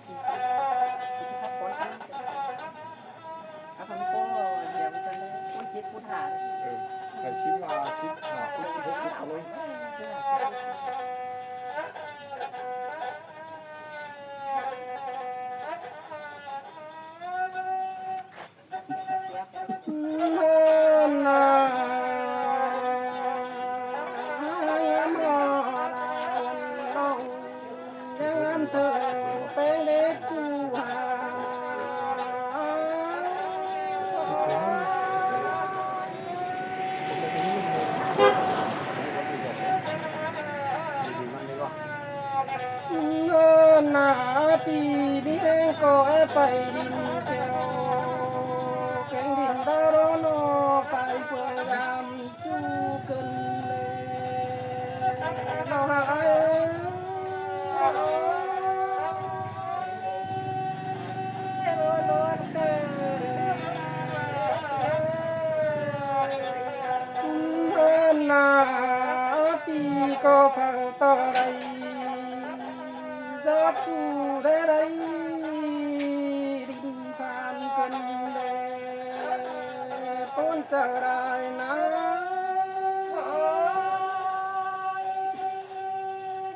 chỉ cho các con các con cô đều cho nên con chết phun hàไก่ชิ้นละ10 50 60เลยปีมีแรงก็ไปดินเกี่ยวแข่งดินดาวโรโนไฟเฟืองยามจูกันเลยเราหายนาปีก็ฟังต่อไรจะจูได้ไรดินทานกันเลยปนจะไรนะ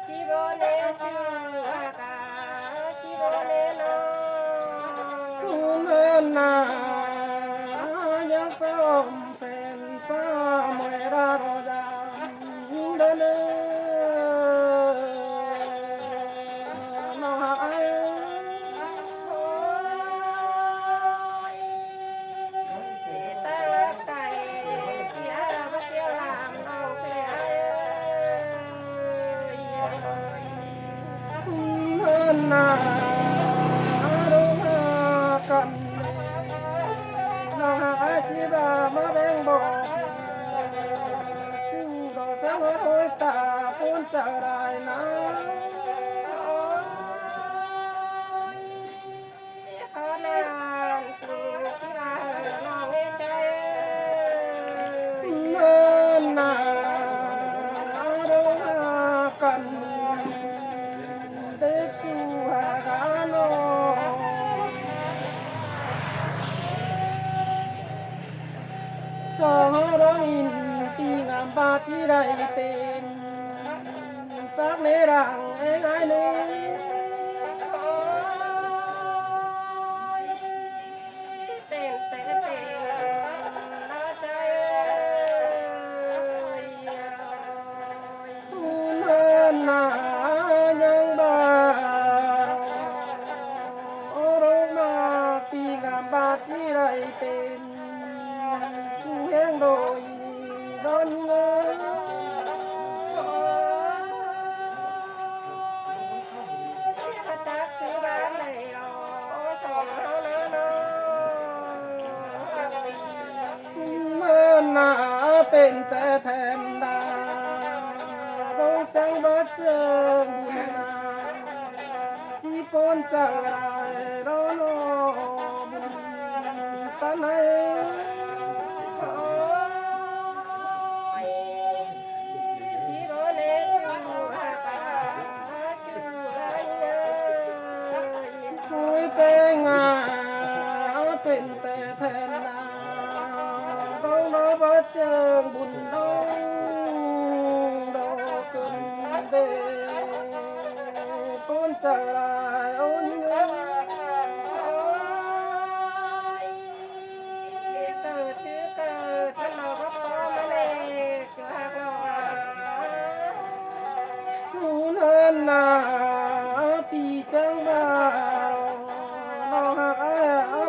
ที่โบเนจูอากาที่โบเนโนคุณนายังฟ้ามแฟนฟ้ามวยราโรจายิ่งเดินนาดูมากันน้องหาที่บ้ามาแบ่งบ่สิจูดอกสังหอยตาปูนจะได้นะขอนานตูที่บ้าน้องใจเนินนาดูมากันสองร้อยตีงามบาที่ได้เป็นสักในร่างเองไงนี่เป็นแต่ละใจเมื่อนายังบาโอโรมาปีงามบาที่ได้เป็นเพียงโดยดอนเงินจักซื้อบ้านไหนรอสองเท่านั้นเมื่อหน้าเป็นแต่แทนดาต้องจังบ่เจอบุญนาที่ปนจังไรรอโนบุญตาไหนเป็นแต่แทนนาต้องรอบ่เจอบุญน้องดอกเกินเดปนจะลายโอ้ยเงยเกิดชื่อเกิดท่านเราก็พอมาเลยจะหักเราหูเนินนาปีจังบ้าเราหัก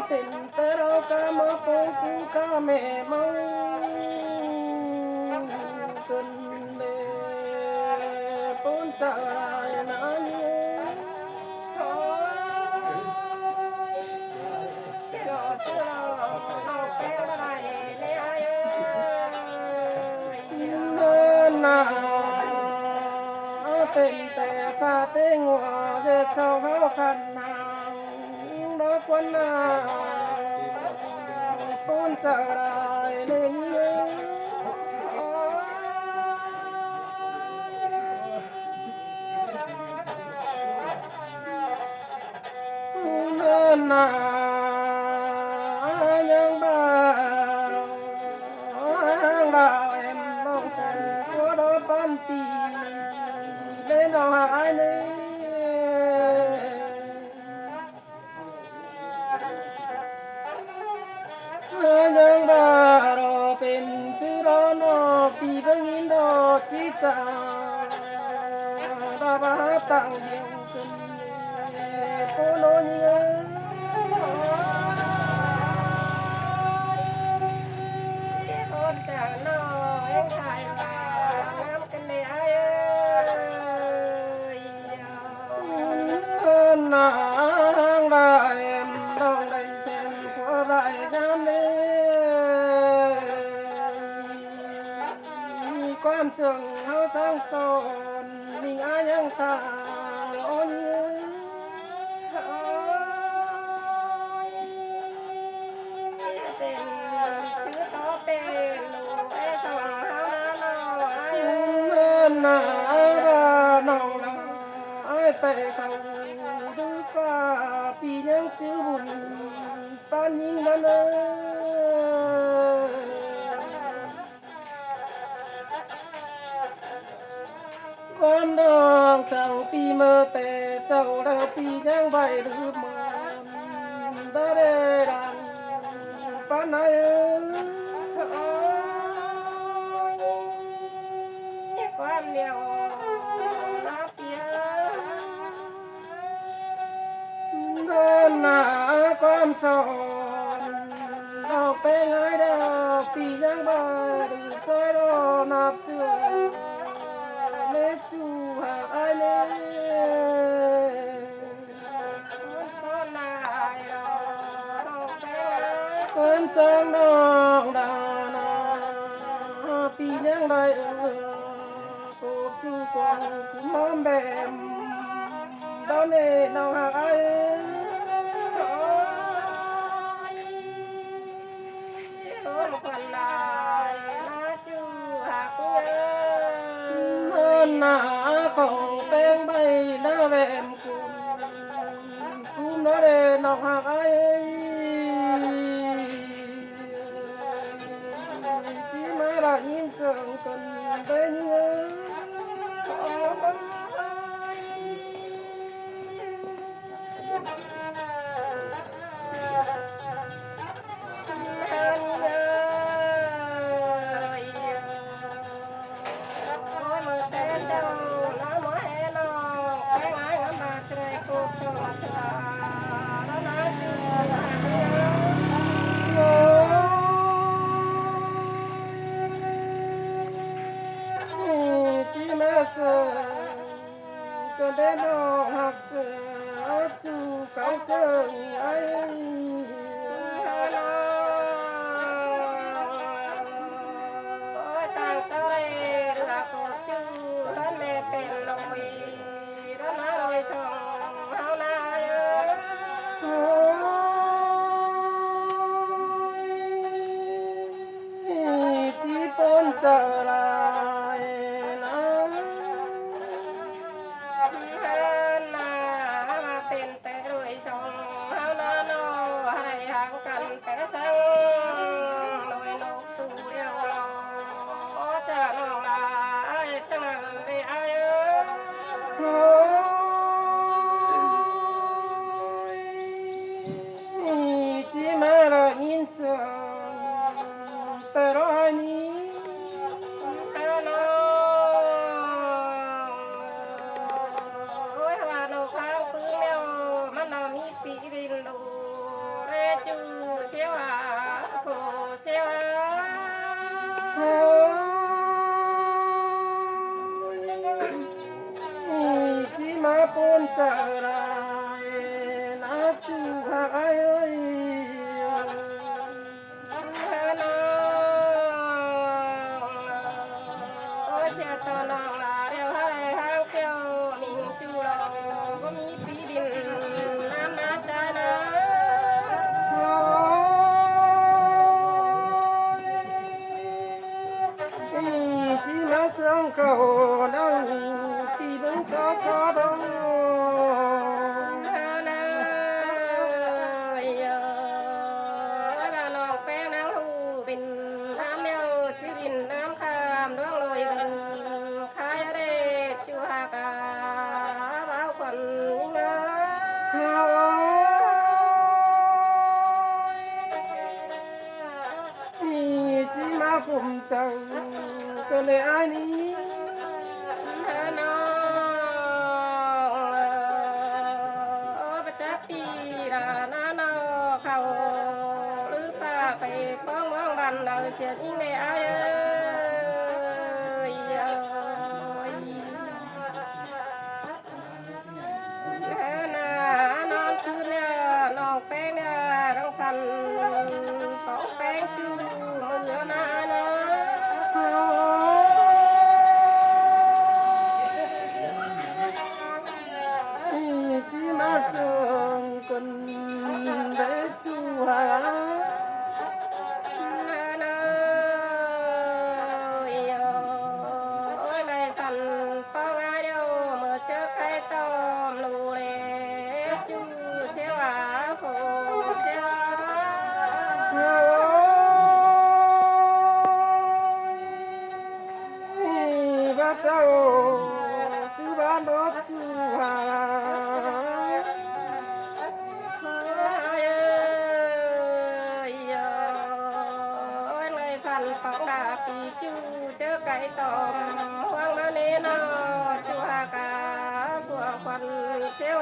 เป็นแต่เราก็มาปงกูก็แม่เมาเกินเลยปนจะลายนั้นโอ้ยเจ้าเสือเราเป็นอะไรเนี่ยเดินหน้าเป็นแต่ฟ้าเต้งหัวเจ็ดเสาเขาขันหางดอกวันนาปนจะลายเล่นเ นายังบ้าดาวemต้องแสตัวดอกปันปีเล่นดอกหายนี่ยังบ้ารอเป็นซื้อรอนอปีเพิ่งอินดอกจิตาดาบาตังเดียวกันโปโลยิงคนจะน้อยไทยว่าน้ำกันเลยนางได้ต้องได้เส้นหัวไรกันเลยมีความเสื่อมเขาสร้างสอนมีอายังตาโอนเป็นชื่อต่อเป็นลูกไอ้สวานาน้องลาไอ้ไปเขาดูฟ้าปียังจื้อบุญปานยิงนั่นความดองเศร้าปีเมื่อแต่เจ้าเราปียังใบหรือมันตาเดดังปานไหนความเหนียวนับเยอะเดินหน้าความสอนเราเป็นไงเด้อปียังบ่ดูซอยรอนับเสือเล็ดจูหากไอ้เล่ความเสื่อมน้องดานาปียังได้จูกวางคุ้มน้ำแบบตอนนี้เราหากไอ้คนลายมาจูหากเงินหนาของเป็นใบหน้าแวมคุ้มน้ำเด่นเราหากไอ้ที่ไม่ได้ยินเสียงกันเป็นเงิน จังก็เลยอันนี้น้องประจักษ์ปีละน้าน้อเขาหรือป้าไปป้องว่างบันเราเสียยิ่งในอายนอนคืนเนี่ยน้องแป้งเนี่ยทั้งคันของแป้งจูมือนาเนาะที่มาส่งคนได้จูหาเจ้าซื้อบ้านรถจูหาของดาปีจูเจอไก่ตอมห่วงมาเนนอจูหากาสัวควันเชว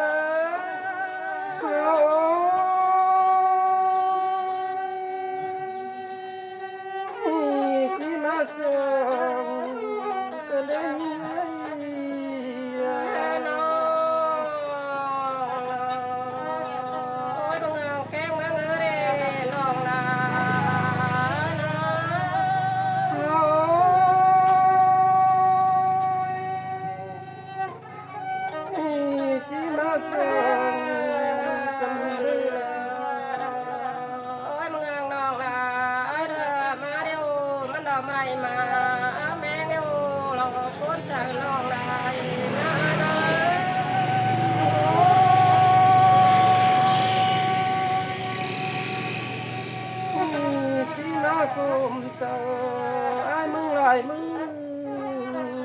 ที่มาส่งก็เลยน้องโอ้ยบังเอิญแกงบังเอิญเร่น้องนาที่มาส่งกัน โอ้ยบังเอิญน้องนาเด้อมาเดี๋ยวมันดอกไม้มาแมงเดี๋ยวเราพ้นจากน้องได้นะที่มาคุมเจ้าไอ้มึงหลายมึง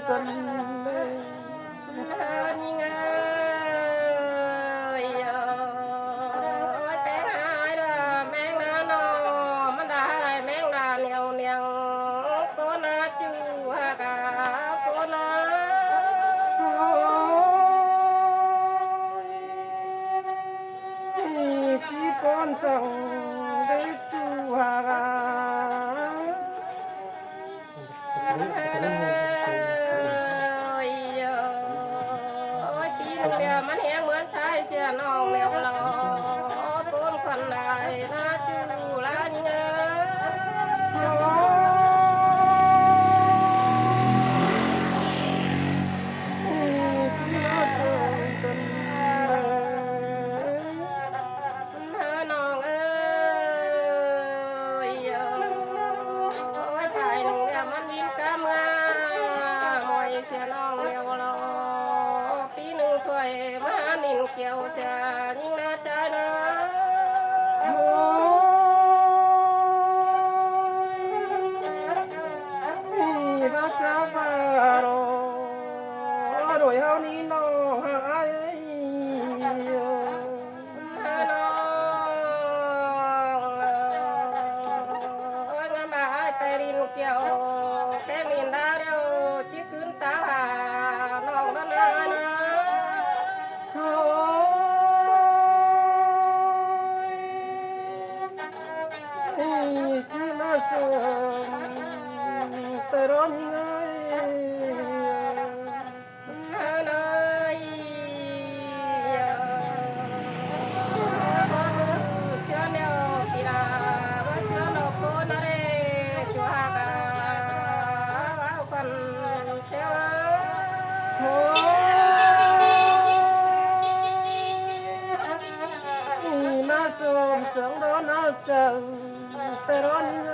กันเลย นี่ไงแป้งหายด้วยแมงนาโนมันได้แมงดาเหนียวเหนียวโคนาจูฮากาโคนา ที่ปอนสั่งได้จูหาปีหนึ่งเดียวมันแห้งเหมือนสายเสียน้องเลี้ยวหล่อต้นควันได้นาจูลานี่ไงที่มาส่งกันเลย น้องเอ้ยโอ้ยถ่ายหนึ่งเดียวมันวิ่งกะเมื่อหมอยเสียน้องเลี้ยวหล่อปีหนึ่งช่วยมานินเกี่ยวจะยิ่งน่าใจนะ พระเจ้าบารอโดยเฮานี้น้องหาย น้องงามบายไปรินเกี่ยวแป้งลินดาเดียวจิกขึ้นตาน้องนั่นนะที่มาส่งแต่รอยิ่งไง มาส่งเสียงร้อนเอาเจอแต่ร้อนยังไง